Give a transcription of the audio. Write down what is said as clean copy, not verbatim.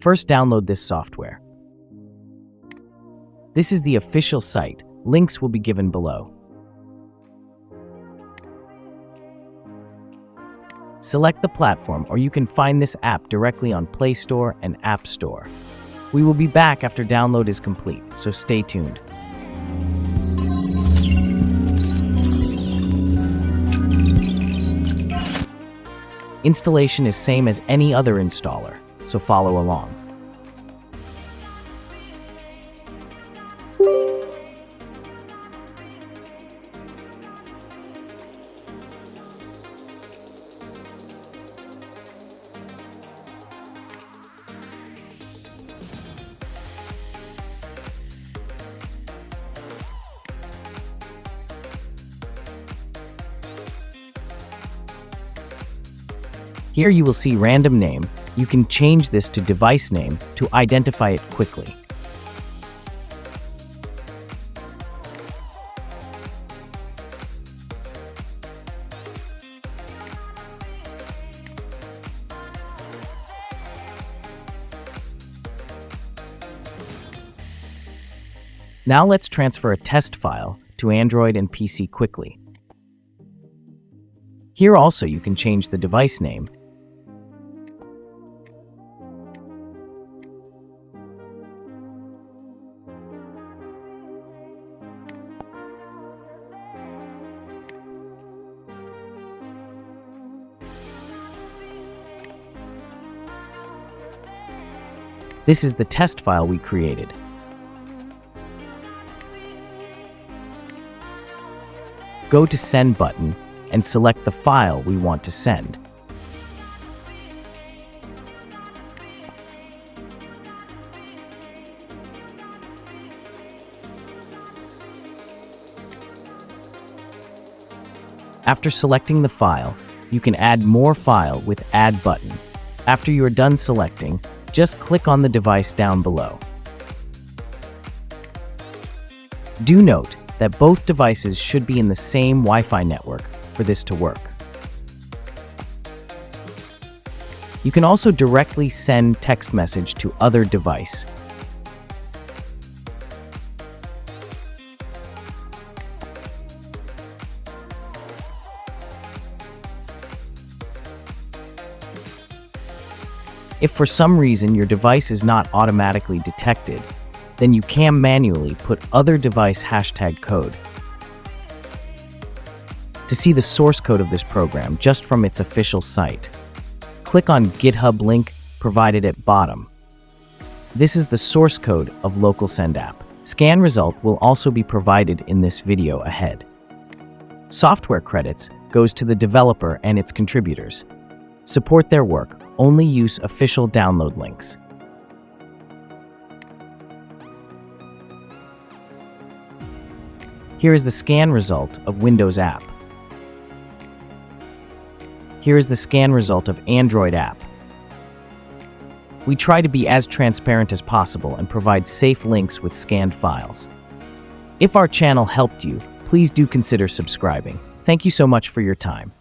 First, download this software. This is the official site. Links will be given below. Select the platform, or you can find this app directly on Play Store and App Store. We will be back after download is complete, so stay tuned. Installation is same as any other installer, so follow along. Here you will see random name. You can change this to device name to identify it quickly. Now let's transfer a test file to Android and PC quickly. Here also you can change the device name. This is the test file we created. Go to Send button and select the file we want to send. After selecting the file, you can add more file with Add button. After you are done selecting, just click on the device down below. Do note that both devices should be in the same Wi-Fi network for this to work. You can also directly send text message to other device. If for some reason your device is not automatically detected, then you can manually put other device hashtag code. To see the source code of this program just from its official site, click on GitHub link provided at bottom. This is the source code of Local Send app. Scan result will also be provided in this video ahead. Software credits goes to the developer and its contributors. Support their work. Only use official download links. Here is the scan result of Windows app. Here is the scan result of Android app. We try to be as transparent as possible and provide safe links with scanned files. If our channel helped you, please do consider subscribing. Thank you so much for your time.